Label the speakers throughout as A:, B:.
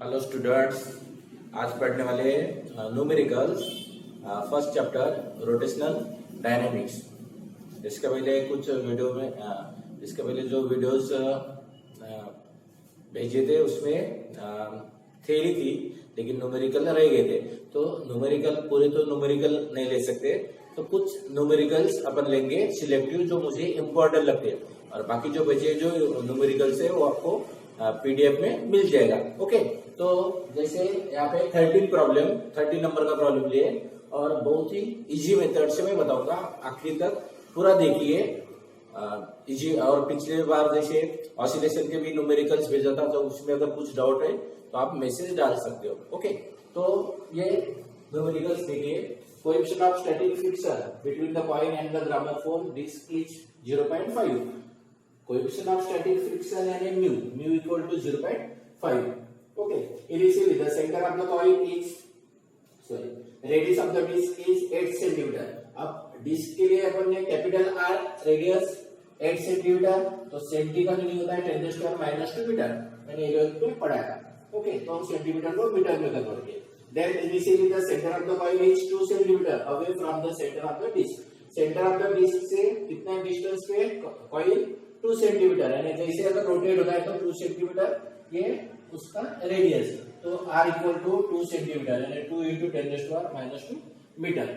A: Hello students, आज पढ़ने वाले numericals first chapter rotational dynamics. इसके पहले कुछ वीडियो में इसके पहले जो वीडियोस भेजे थे उसमें थ्योरी थी, लेकिन न्यूमेरिकल रह गए थे। तो न्यूमेरिकल पूरे तो न्यूमेरिकल नहीं ले सकते, तो कुछ न्यूमेरिकल्स अपन लेंगे सिलेक्टिव जो मुझे इम्पोर्टेंट लगते हैं, और बाकी जो बचे जो न्यूमेरिकल्स है वो आपको पीडीएफ में मिल जाएगा। ओके, तो जैसे यहाँ पे 13 नंबर का प्रॉब्लम लिए, और बहुत ही इजी मेथड से मैं बताऊंगा, आखिरी तक पूरा देखिए। इजी, और पिछले बार जैसे ऑसिलेशन के भी न्यूमेरिकल्स भेजा था, तो उसमें अगर कुछ डाउट है तो आप मैसेज डाल सकते हो। ओके, तो ये न्यूमेरिकल्स देखिए। Coefficient of static friction between the coin and the gramophone disc is 0.5। Coefficient of static friction यानी mu equal to 0.5। okay, initially the center of the coin is radius of the disc is 8 cm। अब disc के लिए अपन ने capital R radius 8 centimetre, तो senti का meaning होता है 10⁻⁻² metre. मैंने 11th में पढ़ा था। ओके, तो हम सेंटीमीटर को मीटर में कन्वर्ट किए। Then initially the centre of the coin is 2 centimetre away from the centre of the disc. Centre of the disc से कितना डिस्टेंस पे कॉइन 2 सेंटीमीटर, यानी जैसे अगर रोटेट होता है तो 2 सेंटीमीटर ये उसका रेडियस, तो r इक्वल टू 2 सेंटीमीटर यानी 2 × 10⁻² metre.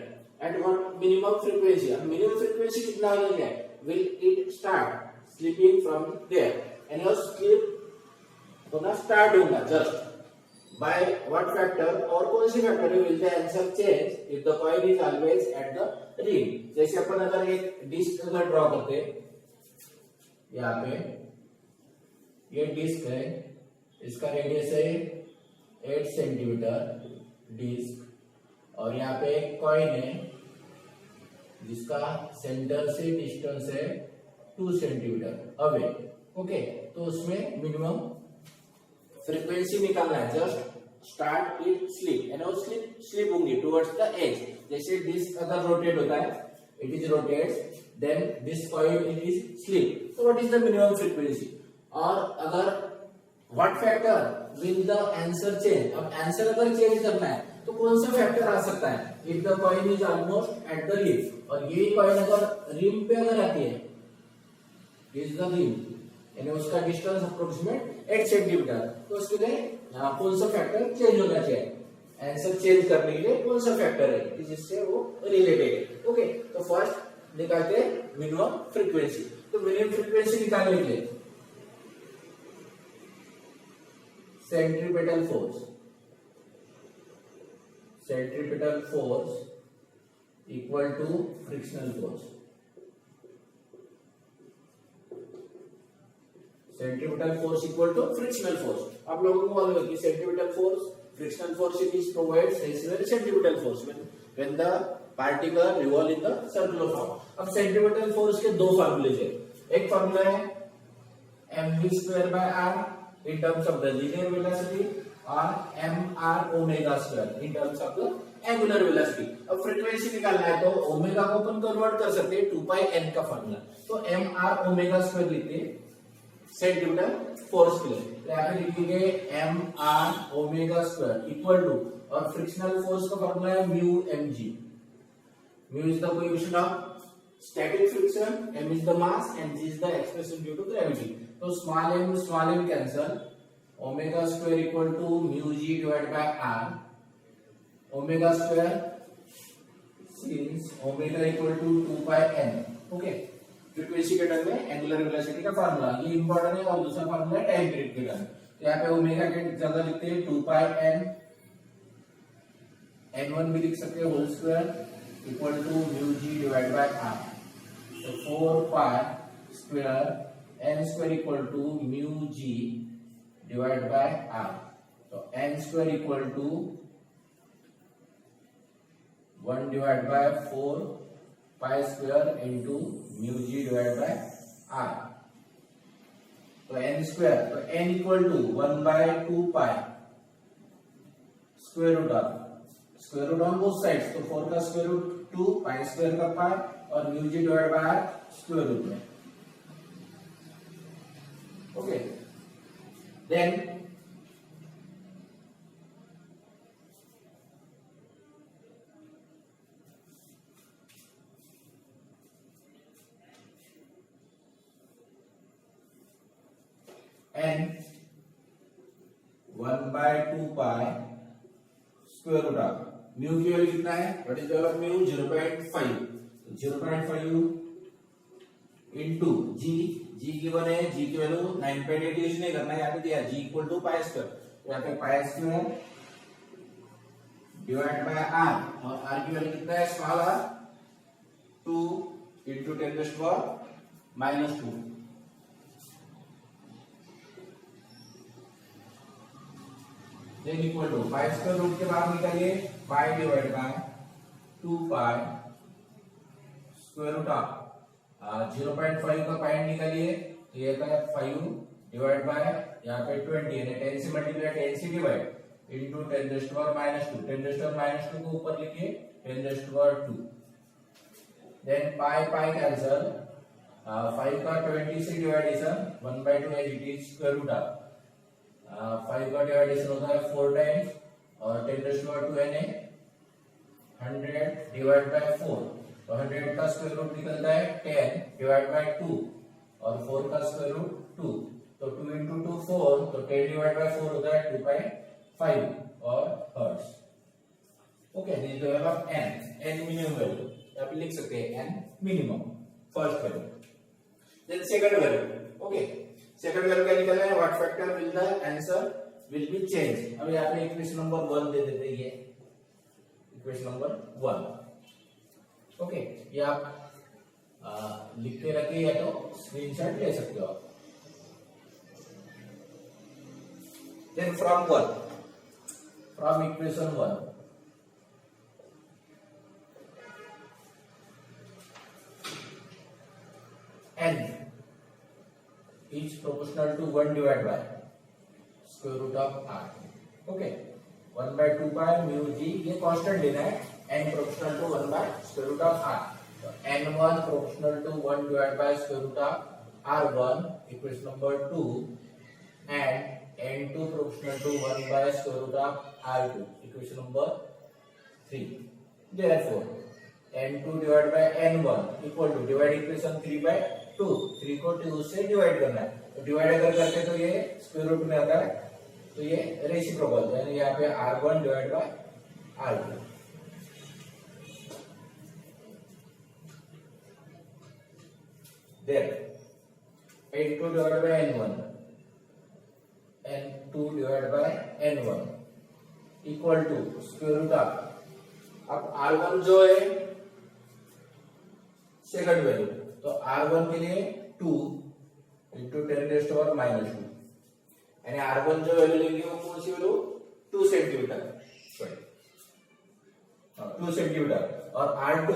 A: At what minimum frequency, अब मिनिमम फ्रीक्वेंसी कितना होगा, will it start slipping from there, यानी वो स्लीप होना स्टार्ट होगा जस्ट बाय व्हाट फैक्टर, और कौन सी factor will the answer change if the coin is always at the rim. जैसे अपन अगर एक डिस्क अगर ड्रॉ करते, यहाँ पे ये डिस्क है, इसका रेडियस है 8 सेंटीमीटर डिस्क, और यहाँ पे एक कॉइन है जिसका सेंटर से डिस्टेंस है 2 सेंटीमीटर अवे। ओके, तो उसमें मिनिमम फ्रीक्वेंसी निकालना है। जस्ट स्टार्ट इट स्लीप, यानी वो स्लीप होंगी टुवर्ड्स द एज। जैसे डिस्क अगर रोटेट होता है, it is rotates, then this coil is sleep, so what is the minimum frequency, और अगर what factor will the answer change, अब आंसर अगर चेंज करना है तो कौन सा फैक्टर आ सकता है, if the coin is almost at the rim, और ये कॉइन अगर रिम पे अगर आती है, is the rim यानी उसका डिस्टेंस अप्रोक्सीमेट 8 सेंटीमीटर, तो उसके लिए कौन सा फैक्टर चेंज होना चाहिए, आंसर चेंज करने के लिए कौन सा फैक्टर है जिससे वो रिलेटेड है। ओके, तो फर्स्ट निकालते हैं मिनिमम फ्रीक्वेंसी। तो मिनिमम फ्रीक्वेंसी निकालने के लिए centripetal force equal to frictional force. Centripetal force equal to frictional force. आप लोगों को मालूम है कि centripetal force, frictional force is provides centripetal force when the particle revolve in the circular form. अब सेंट्रीपिटल फोर्स के दो फार्मूले हैं। एक फार्मूला है mv²/r in terms of the linear velocity, और mr⍵² in terms of the angular velocity. अब frequency निकालना है तो ओमेगा को अपन कन्वर्ट कर सकते हैं 2πn का फार्मूला, तो mr⍵² लिखते हैं सेंटीमीटर फोर्स के लिए। तो यहाँ पे लिखेंगे mr⍵² इक्वल टू, और फ्रिक्शनल फोर्स का फार्मूला है μmg। mu is the coefficient of static friction, m is the mass, and g is the expression due to gravity. So small m cancel, omega square equal to mu g divided by r, omega square since omega equal to 2πn। okay, frequency के term में angular velocity का formula ये important है, और दूसरा formula है time period के term. तो यहाँ पे ओमेगा के जगह लिखते हैं 2πn, n1 भी लिख सकते हैं whole square equal to μg divide by r, तो 4π² n² equal to μg divide by r, तो n² equal to 1 divide by 4π² into μg divide by r, तो n², तो n equal to 1/2π square root on both sides, तो 4 का square root 2, π² का pi, और μg divide by r square root में। Okay, then n 1/2 pi square root of mu की value कितना है, what is value of mu 0.5 into G given है, G की वैल्यू 9.8 यूज नहीं करना है, यहाँ पे दिया g equal to pi square, यहाँ पे pi square divide by r, और आर की वैल्यू कितना है small r 2 into 10⁻², then equal to pi square root के बाद निकालिए pi divide by 2 pi square root of 0.5 का पॉइंट निकालिए, तो ये का 5 डिवाइड बाय यहाँ पे 20 यानी 10 से मल्टीप्लाई 10 से डिवाइड इनटू 10⁻², 10⁻² को ऊपर लिखिए 10⁻², देन पाई कैंसल, 5 का 20 से division 1/2 as it is square root of 5 का डिवाइडेशन होता है 4 टाइम्स, और 10⁻² यानी 100 डिवाइड बाय 4, तो 100 का स्क्वायर रूट निकलता है 10 डिवाइड बाय 2, और 4 का स्क्वायर रूट 2, तो 2 into 2 4, तो 10 डिवाइड बाय 4 होता है 2.5 और hertz. Okay, this is the value of n minimum value, आप लिख सकते हैं n minimum first value. Then second value, okay, second value क्या निकलना है, what factor will the answer will be change. अब यहाँ पे इक्वेशन नंबर 1 दे देते हैं, ये इक्वेशन नंबर 1, ओके, ये आप लिख के रखिए या तो स्क्रीनशॉट ले सकते हो आप। Then from equation 1, n is proportional to 1 divided by square root of r, okay, 1/2 pi mu g, ये कांस्टेंट लेना है, n proportional to 1 by square root of r, तो n1 proportional to 1 divided by square root of r1 equation number 2, and n2 proportional to 1 by square root of r2 equation number 3, therefore n2 divided by n1 equal to divide equation 3/2, 3 को 2 से divide करना है, तो divide अगर करते तो ये square root में आता है, तो ये रेसिप्रोकल, यानी यहाँ पे r1 divide by r2, then n2 divide by n1 divide by n1 equal to square root of, अब r1 जो है सेकंड वैल्यू, तो r1 के लिए 2 into 10⁻², यानी r1 जो वैल्यू लेंगे वो कौन सी वैल्यू 2 सेंटीमीटर, सॉरी 2 सेंटीमीटर, और r2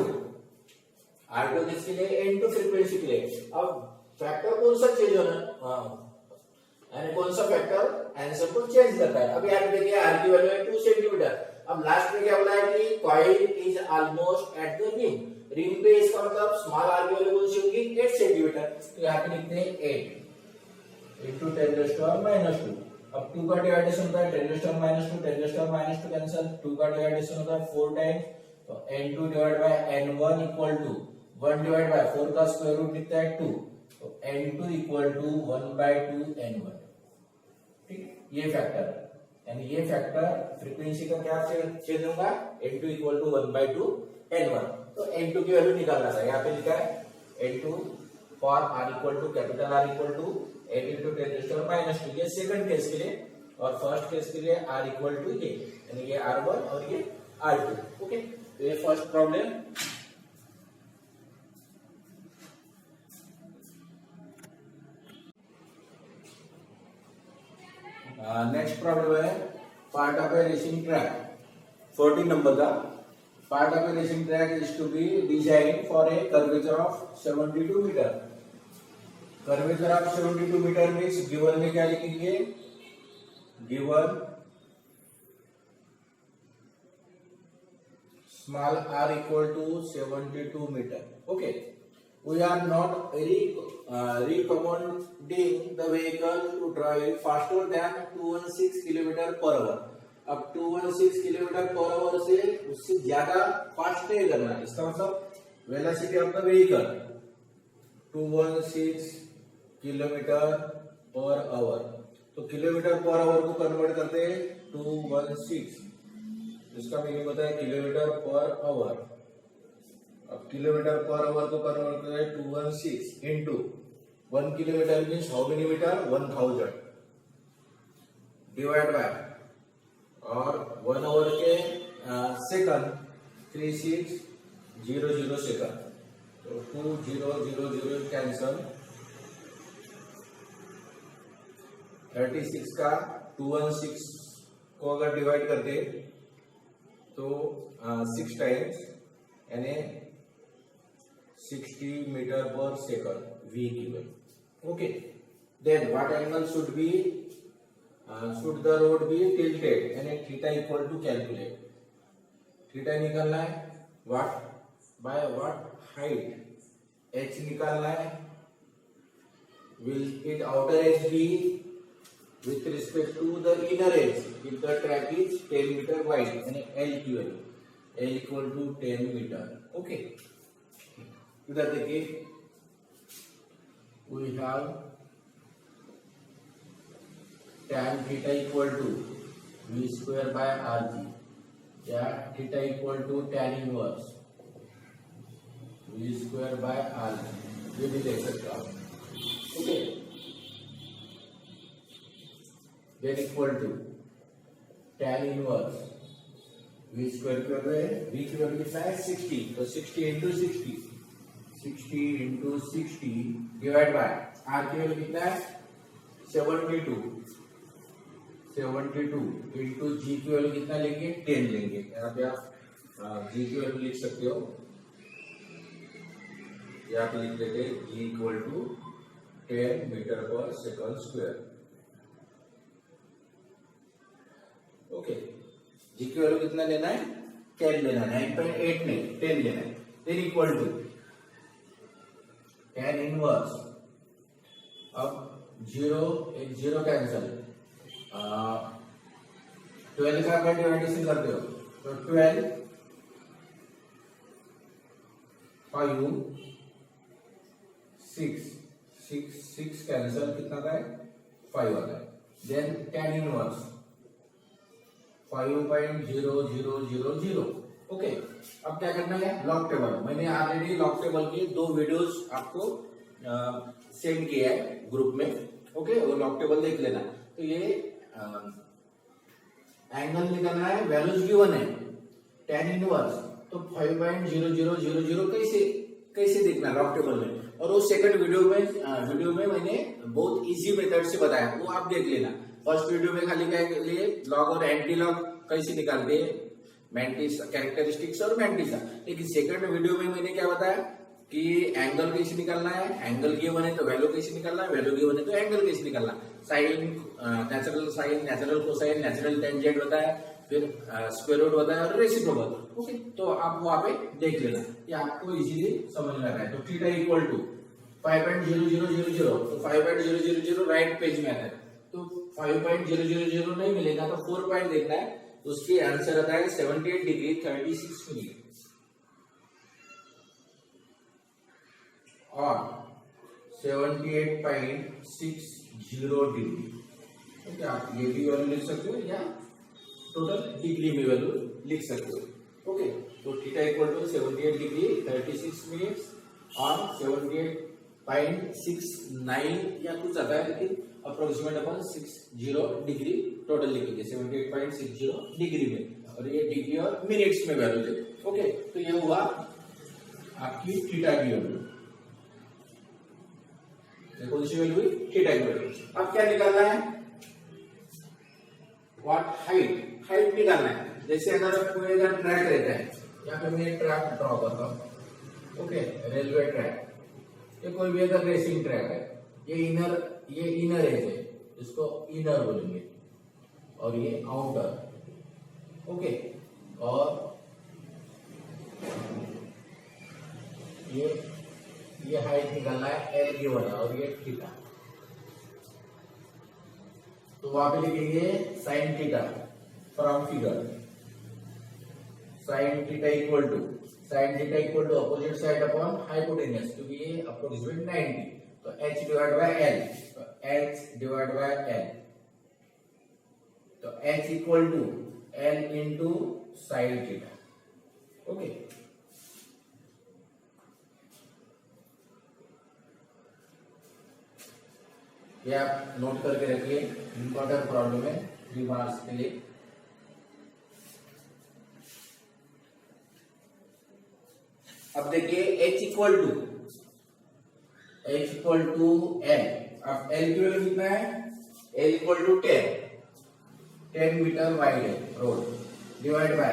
A: किसके लिए, n2 फ्रीक्वेंसी के लिए। अब फैक्टर कौन सा चेंज होना, यानी कौन सा फैक्टर आंसर को चेंज करता है। अब यहाँ पे देखिए r की वैल्यू है 2 सेंटीमीटर, अब लास्ट में क्या बोला है कि coil is almost at the ring पे, इसका मतलब स्मॉल आर की वैल्यू कौन सी होगी 8 सेंटीमीटर, तो यहाँ पे लिखते हैं 8 into 10⁻²। अब 2 का डिवाइडेशन होता है 10⁻², कैंसिल, 2 का डिवाइडेशन होता है 4 टाइम्स, तो n2 divide by n1 equal to 1 divide by 4 का स्क्वायर रूट लिखता है 2, तो n2 इक्वल टू 1/2 n1, ठीक, ये फैक्टर, यानी ये फैक्टर फ्रीक्वेंसी का क्या चेंज होगा, n2 इक्वल टू 1/2 n1, तो n2 की वैल्यू निकालना था, यहाँ पे लिखा है n2 for r equal to capital R equal to 8 into 10⁻², ये सेकंड केस के लिए, और फर्स्ट केस के लिए r इक्वल टू ये, यानी ये r1 और ये r2, ओके, तो ये फर्स्ट प्रॉब्लम। नेक्स्ट प्रॉब्लम है part of a racing track, 14 number का। Part of a racing track is to be design for a curvature of 72 metre. Curvature of 72 metre means given में क्या लिखेंगे, given small r equal to 72 meter, okay, we are not recommending the vehicle to drive faster than 216 km/h। अब 216 km/h से उससे ज्यादा fast नहीं करना है, इसका मतलब velocity of the vehicle 216 km/h, तो किलोमीटर पर आवर को कन्वर्ट करते हैं 216, इसका मीनिंग होता है किलोमीटर पर आवर। अब किलोमीटर पर आवर को कन्वर्ट करें 216 into 1 kilometre means how many metre 1000 divide by और 1 आवर के सेकंड 3600 सेकंड, तो 2000 कैंसल, 36 का 216 को अगर डिवाइड करते तो 6 टाइम्स यानी 60 मीटर पर second v given. Okay, then what angle should the road be tilted यानी theta equal to calculate, theta निकालना है बाय व्हाट हाइट h निकालना है, will it outer edge be with respect to the inner edge if the track is 10 meter wide यानी L equal to 10 meter. Okay, इधर देखिए we have tan theta equal to v square by rg या theta equal to tan inverse v square by rg, ये भी देख सकते हो आप. Okay, then equal to tan inverse v square की वैल्यू है, v की वैल्यू कितना है 60, तो 60 into 60 डिवाइड बाय r की वैल्यू कितना है 72 इंटू g की वैल्यू कितना लेंगे 10 लेंगे. यहाँ पे आप g की वैल्यू लिख सकते हो, यहाँ पे लिख लेते हैं g इक्वल टू 10 मीटर पर सेकंड स्क्वायर. ओके, g की वैल्यू कितना लेना है 10 लेना है, 9.8 नहीं 10 लेना है. Then equal to tan inverse, अब 0 कैंसल, 12 का अगर डिवाइडेशन करते हो तो 12 5 6 कैंसल कितना का है 5 आता है. Then tan inverse 5.0000. ओके, अब क्या करना है लॉग टेबल. मैंने ऑलरेडी लॉग टेबल के 2 वीडियोस आपको सेंड किया है ग्रुप में. ओके, वो लॉग टेबल देख लेना. तो ये एंगल निकालना है, वैल्यूज गिवन है tan इनवर्स, तो 5.0000 कैसे देखना लॉग टेबल में. और वो सेकंड वीडियो में मैंने बहुत इजी मेथड से बताया, वो आप देख लेना. फर्स्ट वीडियो में खाली क्या लिए लॉग और एंटी लॉग कैसे निकालते हैं, मैंटिस कैरेक्टरिस्टिक्स और मैंटिसा. लेकिन सेकंड वीडियो में मैंने क्या बताया कि एंगल कैसे निकालना है, एंगल गिवन है तो वैल्यू कैसे निकालना है, वैल्यू गिवन है तो एंगल कैसे निकालना है. Sine, natural sine, natural cosine, natural tangent बताया, फिर स्क्वायर रूट बताया और रेसिप्रोकल. ओके, तो आप वहां पे देख लेना, ये आपको इजीली समझ में आ रहा है. तो थीटा इक्वल टू 5.0000, तो 5.000 राइट पेज में आता है. तो 5.000 नहीं मिलेगा तो 4 पॉइंट देखना है. उसकी आंसर आता है 78 डिग्री 36 मिनट और 78.60 डिग्री. ओके, आप ये भी वैल्यू लिख सकते हो या टोटल डिग्री में वैल्यू लिख सकते हो. ओके, तो theta equal to 78 degree 36 minutes और 78.69 या कुछ आता है, लेकिन अप्रोक्सीमेट अपन 60 डिग्री टोटल लिखेंगे 78.60 डिग्री में, और ये डिग्री और मिनट्स में वैल्यू दे. ओके, तो ये हुआ आपकी थीटा की वैल्यू. कौन सी वैल्यू हुई थीटा की वैल्यू. अब क्या निकालना है व्हाट हाइट निकालना है. जैसे अगर कोई अगर ट्रैक रहता है, यहाँ पे मैं ट्रैक ड्रॉ करता हूँ. ओके, रेलवे ट्रैक, ये कोई भी अगर रेसिंग ट्रैक है, ये इनर एज है, इसको इनर बोलेंगे और ये आउटर. ओके, और ये हाइट निकालना है एल गिवन है और ये थीटा. तो वहां पे लिखेंगे sine theta from figure. Sine theta equal to opposite side upon hypotenuse, क्योंकि ये अप्रोक्सीमेट 90, तो h डिवाइड बाय l, तो h डिवाइड बाय l तो H equal to L into sine theta. Okay, ये आप नोट करके रखिए, इंपॉर्टेंट प्रॉब्लम है 3 मार्क्स के लिए। अब देखिए H इक्वल टू L। अब L की वैल्यू कितना है? L equal to 10 metre wide है road, divide by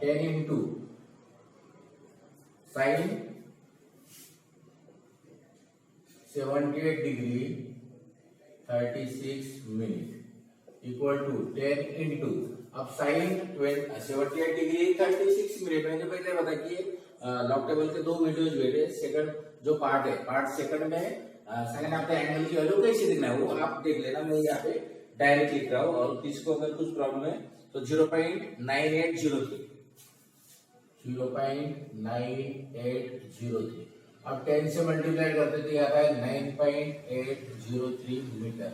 A: 10 into sine 78 degree 36 minute equal to 10 into, अब साइन 78 डिग्री 36 मिनट। मैंने पहले बता कि लॉग टेबल के 2 वीडियोज भेजे। सेकंड जो पार्ट है, पार्ट सेकंड में सेकंड आपका एंगल की वैल्यू कैसे दिखना है वो आप देख लेना। मैं यहाँ पे डायरेक्ट लिख रहा हूँ, और किसको अगर कुछ प्रॉब्लम है तो 0.9803 0.9803। अब 10 से मल्टीप्लाई करते तो आता है 9.803 मीटर,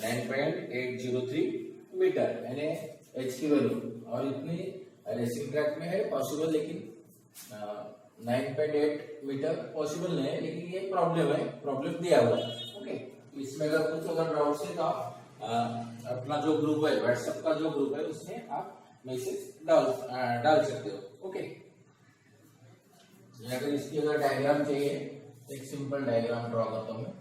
A: 9.803 मीटर यानी H की वैल्यू। और इतनी रेसिंग ट्रैक में है पॉसिबल, लेकिन 9.8 मीटर पॉसिबल नहीं है, लेकिन ये प्रॉब्लम है, प्रॉब्लम दिया हुआ है। ओके, इसमें अगर कुछ डाउट है तो आप अपना जो ग्रुप है, व्हाट्सएप का जो ग्रुप है, उसमें आप मैसेज डाल सकते हो। ओके, अगर इसकी अगर डायग्राम चाहिए तो एक सिंपल डायग्राम ड्रॉ करता हूं मैं।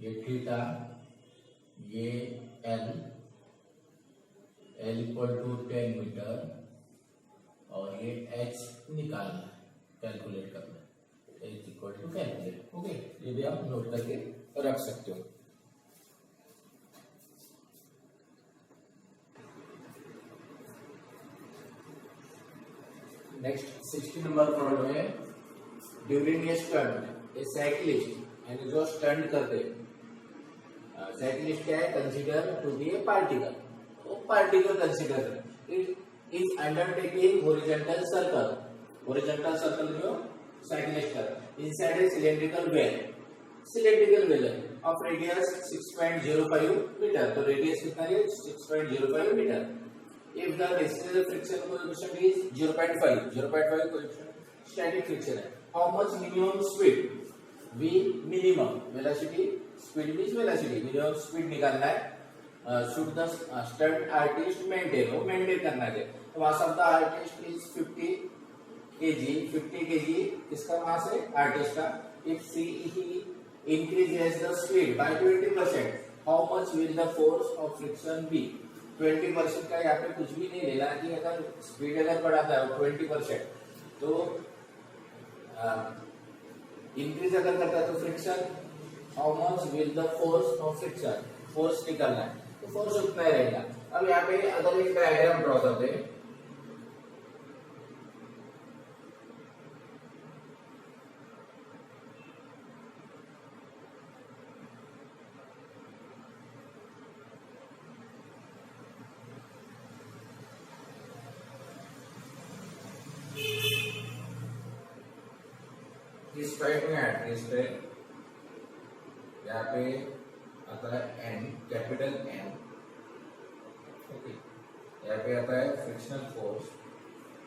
A: ये थीटा, ये L इक्वल टू 10 मीटर, और ये H निकालना है, कैलकुलेट करना है, H equal to calculate. Okay, ये भी आप नोट करके रख सकते हो। नेक्स्ट 60 नंबर प्रॉब्लम है। During a stunt a cyclist, यानी जो स्टंट करते साइक्लिस्ट क्या है, consider to be a particle, वो पार्टिकल कंसीडर करें। It is undertaking horizontal circle जो साइक्लिस्ट कर inside a cylindrical well of radius 6.05 metre. तो रेडियस कितना है? 6.05 metre. If the residual friction coefficient is 0.5 coefficient static friction है, how much minimum speed? V minimum velocity, speed means velocity, minimum speed निकालना है। Should the stunt artist maintain, वो maintain करना है। तो mass of the artist is 50 kg किसका मास है? Artist का। If he increases the speed by 20%, how much will the force of friction be? 20% का यहाँ पे कुछ भी नहीं लेना कि अगर स्पीड अगर बढ़ाता है 20%, तो इंक्रीज अगर करता है तो friction, how much will the force of friction, force निकालना है तो फोर्स उतना ही रहेगा। अब यहाँ पे अगर एक डायग्राम ड्रॉ करते हैं, इस टाइप में एड्रेस पे यहाँ पे आता है N, कैपिटल N। ओके, यहाँ पे आता है फ्रिक्शनल फोर्स,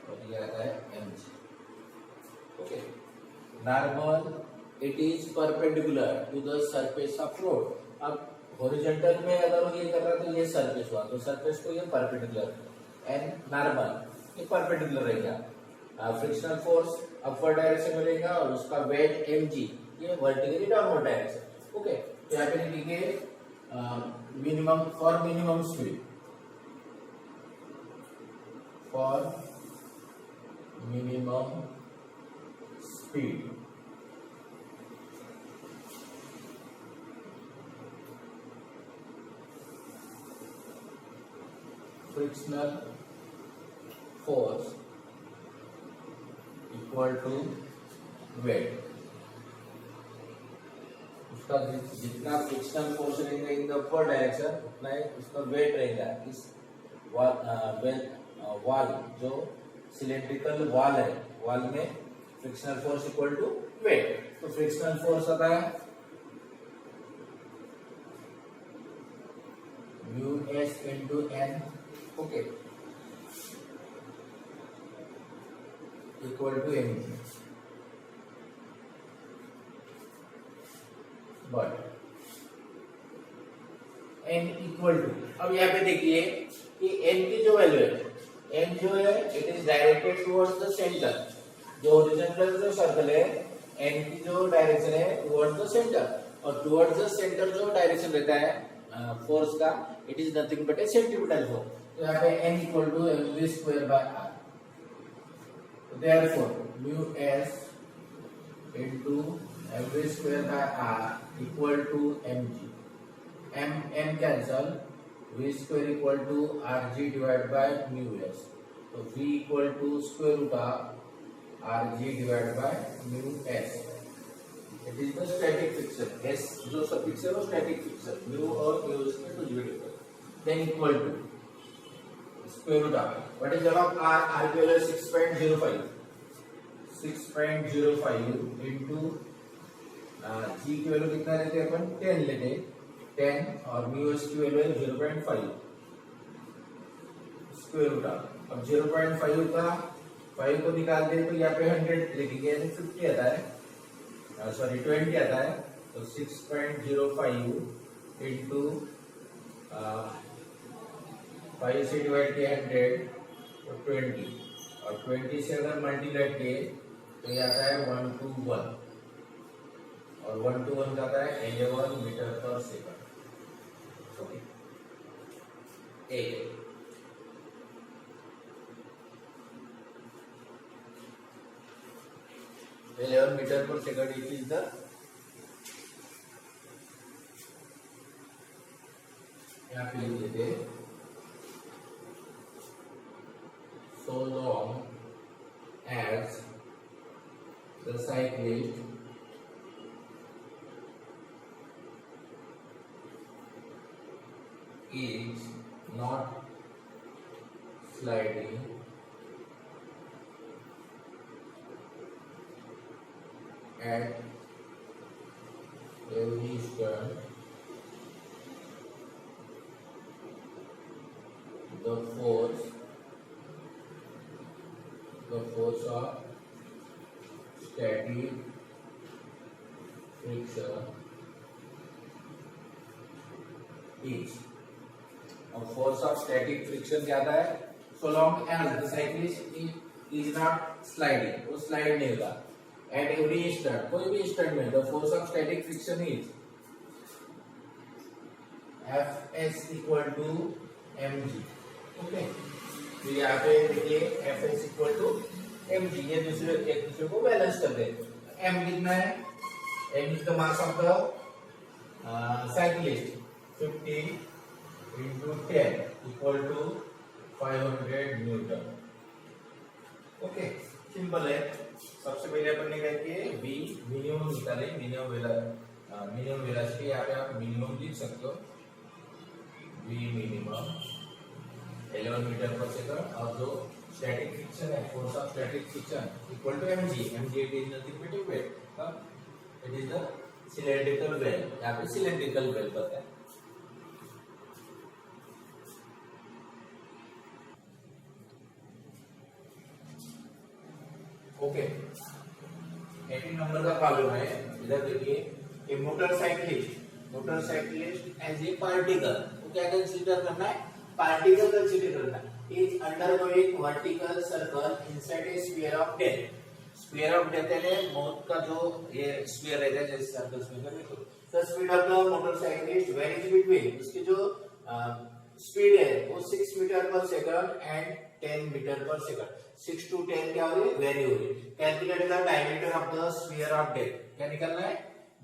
A: और ये आता है mg। Okay, normal it is perpendicular to the surface of road. अब हॉरिजॉन्टल में अगर ये कर रहा है तो ये सरफेस हुआ, तो सरफेस को ये परपेंडिकुलर, एंड नॉर्मल ये परपेंडिकुलर रहेगा। फ्रिक्शनल फोर्स अपवर्ड डायरेक्शन में रहेगा, और उसका वेट mg ये वर्टिकली डाउनवर्ड डायरेक्शन। ओके, तो यहाँ पे लिखेंगे minimum for minimum speed, for minimum speed frictional force equal to weight. उसका जितना फ्रिक्शनल फोर्स रहेगा इन द अपवर्ड डायरेक्शन, उतना ही उसका वेट रहेगा। इस वॉल जो सिलेंड्रिकल वॉल है, वॉल में frictional force equal to weight. तो फ्रिक्शनल फोर्स आता है mu S into N, okay, equal to M G. But N equal to, अब यहाँ पे देखिए कि एन की जो वैल्यू है, एन जो है it is directed towards the centre. जो हॉरिजॉन्टल जो सर्कल है, एन की जो डायरेक्शन है टुवर्ड्स द सेंटर, और टुवर्ड्स द सेंटर जो डायरेक्शन रहता है फोर्स का, it is nothing but a centripetal force. तो यहाँ पे N equal to M V square by R. Therefore mu S into M V square by R equal to M G. M cancel, v square equal to are G divide by mu S. तो v equal to square root of R G divide by mu S. It is the static friction. S जो suffix है वो static friction, mu और mu इसमें कुछ भी difference. Then equal to square root of what is of R, R की value 6.05 into G की value कितना लेते हैं अपन, 10 लेते हैं, 10 और म्यू एस की वैल्यू है 0.5 स्क्वायर रूट ऑफ। अब 0.5 का 5 को निकाल दे तो यहाँ पे 100 लिखेंगे, यानी 50 आता है, सॉरी 20 आता है। तो 6.05 इंटू 5 से डिवाइड किया 100 तो 20, और 20 से अगर मल्टीप्लाई किए तो ये आता है 1 to 1, और 1 to 1 आता है 11 मीटर पर सेकंड। ओके, 11 मीटर पर सेकंड, इट इज द यहाँ पे लिख देते हैं so long as the cyclist is not sliding at every turn, the force of static friction is, और फोर्स ऑफ स्टैटिक फ्रिक्शन क्या आता है, so long as the cyclist is not sliding, वो स्लाइड नहीं होगा, एट एवरी इंस्टेंट, कोई भी instant में, the force of static friction is F S equal to M G. Okay, तो यहाँ पे देखिए F S equal to M G, ये दूसरे एक दूसरे को बैलेंस कर दे। एम कितना है, M is the mass of the cyclist, 50 into 10 equal to 500 newton. Okay, simple है। सबसे पहले अपन ने क्या किया, v मिनिमम निकाले, मिनिमम वेलोसिटी, यहाँ पे आप मिनिमम लिख सकते हो, v मिनिमम 11 मीटर पर सेकंड, और जो स्टैटिक फ्रिक्शन है, force of static friction equal to mg, it is nothing but weight, it is the cylindrical well, यहाँ पे सिलेंड्रिकल वेल पता है। ओके, 18 नंबर का प्रॉब्लम है, इधर देखिए, ए मोटरसाइकिलिस्ट एज ए पार्टिकल, वो क्या कंसीडर करना है, पार्टिकल कंसीडर करना है, is undergoing vertical circle inside a sphere of death. Sphere of death है मौत का जो ये स्फीयर रहता है, जैसे सर्कल्स में देखो, the speed of the motorcyclist varies between, उसकी जो स्पीड है वो 6 मीटर पर सेकंड एंड 10 मीटर पर सेकंड। 6 to 10 क्या हो रही है, वेरी हो रही है। Calculate the diameter of the sphere of death, क्या निकालना है,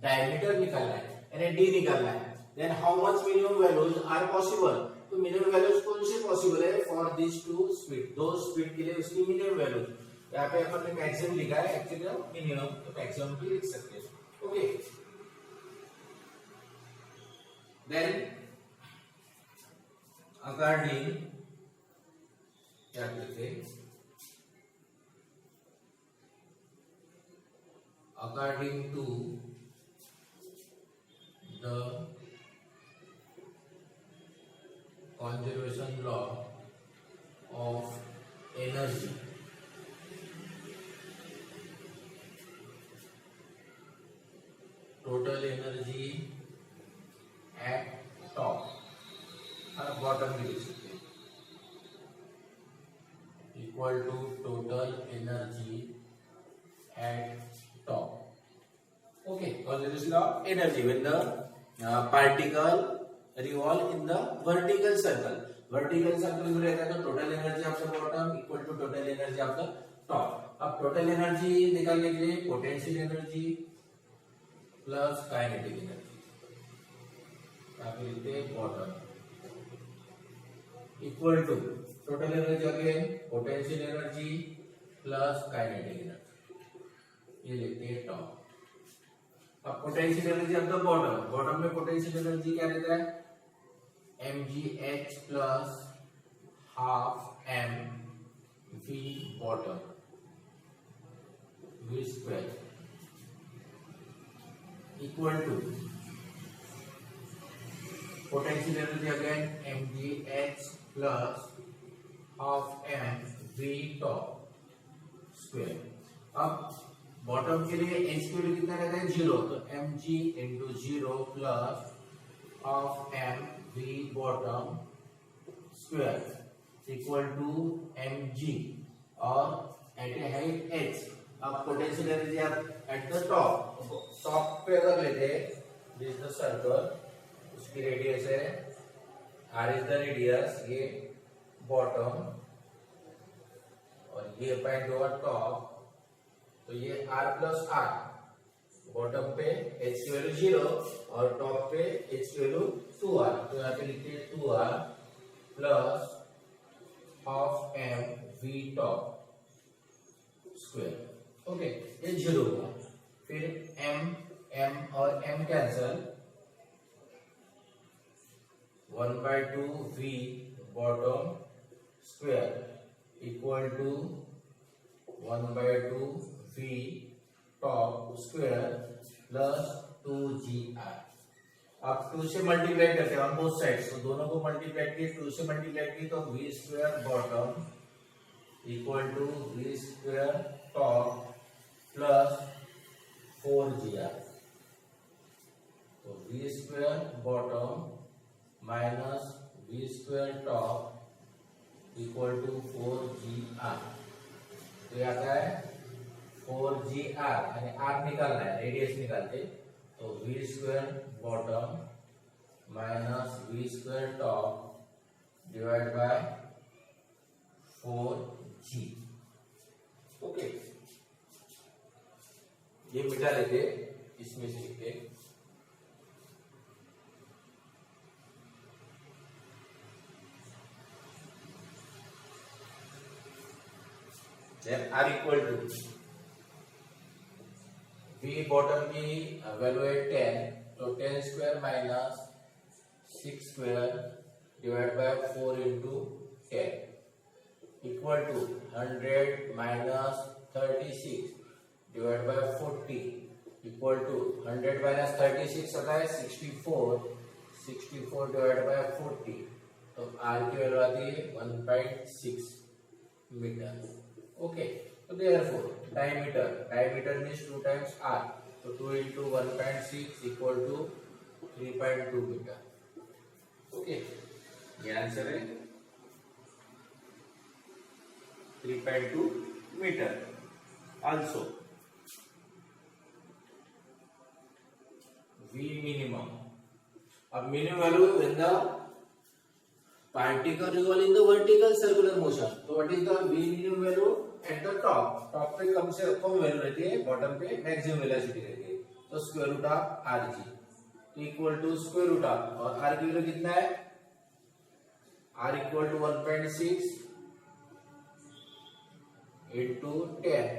A: डायमीटर निकालना है, यानी डी निकालना है। Then how much minimum values are possible, तो मिनिमम वैल्यूज कौन से पॉसिबल है फॉर दिस टू स्पीड, दो स्पीड के लिए उसकी मिनिमम वैल्यूज, यहाँ पे अपन ने मैक्सिमम लिखा है, एक्चुअली मिनिमम, तो मैक्सिमम भी लिख सकते हैं। ओके, देन अकॉर्डिंग क्या कहते हैं, according to the conservation law of energy, total energy at top और बॉटम भी लिख सकते हैं, equal to total energy at top. Okay, conservation of energy when the particle revolve in the vertical circle. Vertical circle में रहता है तो total energy of the bottom equal to total energy of the top. अब total energy निकालने के लिए potential energy plus kinetic energy, यहाँ पे लिखते हैं bottom equal to total energy again potential energy plus kinetic energy, ये लिखते हैं टॉप. अब potential energy of the bottom, bottom में पोटेंशियल एनर्जी क्या रहता है, mgh plus half m v bottom v square equal to potential energy again mgh plus half m v top square. अब bottom के लिए h की value कितना रहता है, 0, तो mg into 0 plus half m v bottom square equal to mg और at a height h. अब पोटेंशियल एनर्जी आप एट द टॉप, टॉप पे अगर लेते हैं, दिस इज द सर्कल, उसकी रेडियस है r इज द रेडियस, ये बॉटम और ये पॉइंट हुआ टॉप, तो ये r प्लस r, बॉटम पे h की वैल्यू 0 और टॉप पे h की वैल्यू 2r, तो यहाँ पे लिखते हैं 2r plus half m v top square. Okay, ये 0 हुआ. फिर m और m cancel, 1/2 v bottom square equal to 1/2 v top square plus 2gr. अब 2 से मल्टीप्लाई करते हैं ऑन बोथ साइड्स, तो दोनों को मल्टीप्लाई किए, 2 से मल्टीप्लाई किए तो v square bottom equal to v square top plus 4gr. तो v square bottom minus v square top equal to 4gr. तो ये आता है 4gr, यानी r निकालना है, रेडियस निकालते, तो v square bottom minus v square top divide by 4g. Okay, ये मिटा लेते, इसमें से लिखते r equal to v bottom की वैल्यू है 10, तो 10 square minus 6 square divide by 4 into 10 equal to 100 minus 36 divide by 40 equal to 100 minus 36 आता है 64 डिवाइड बाय 40, तो r की वैल्यू आती है 1.6 मीटर. ओके, तो therefore diameter means 2 times r, तो 2 into 1.6 equal to 3.2 metre. Okay, ये आंसर है 3.2 मीटर. Also v minimum, अब minimum value when the particle revolve in the vertical circular motion, तो what is the v minimum value at the top, top पे कम से कम value रहती है, bottom पे maximum velocity रहती है, तो स्क्वायर रूट ऑफ rg तो equal to square root of, और r की वैल्यू कितना है, r इक्वल टू 1.6 इंटू 10,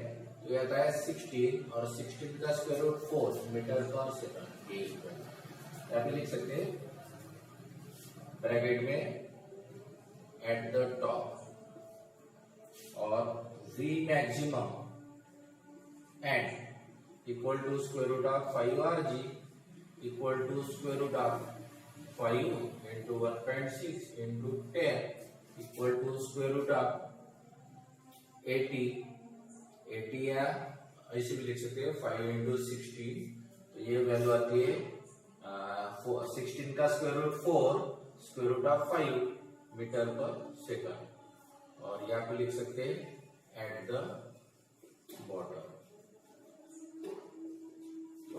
A: तो ये आता है 16 और 16 का स्क्वायर रूट 4 मीटर पर सेकंड. यहाँ पे लिख सकते हैं ब्रैकेट में एट द टॉप और v maximum and equal to square root of 5rg equal to square root of 5 into 1.6 into 10 equal to square root of 80 या ऐसे भी लिख सकते हैं 5 इंटू 16, तो ये वैल्यू आती है 16 का square root 4 square root of 5 metre पर सेकंड, और यहाँ पे लिख सकते हैं एट द बॉटम।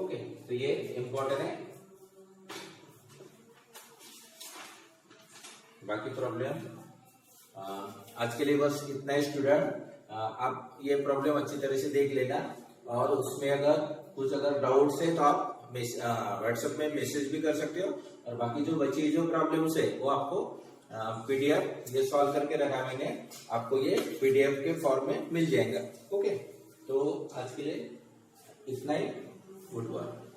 A: ओके, तो ये इंपॉर्टेंट है। बाकी प्रॉब्लम आज के लिए बस इतना ही स्टूडेंट। आप ये प्रॉब्लम अच्छी तरह से देख लेना, और उसमें अगर कुछ डाउट्स है तो आप व्हाट्सएप में मैसेज भी कर सकते हो, और बाकी जो बची जो प्रॉब्लम्स है वो आपको पीडीएफ ये सॉल्व करके रखा मैंने, आपको ये पीडीएफ के फॉर्म में मिल जाएगा। ओके, तो आज के लिए इतना ही। Good work.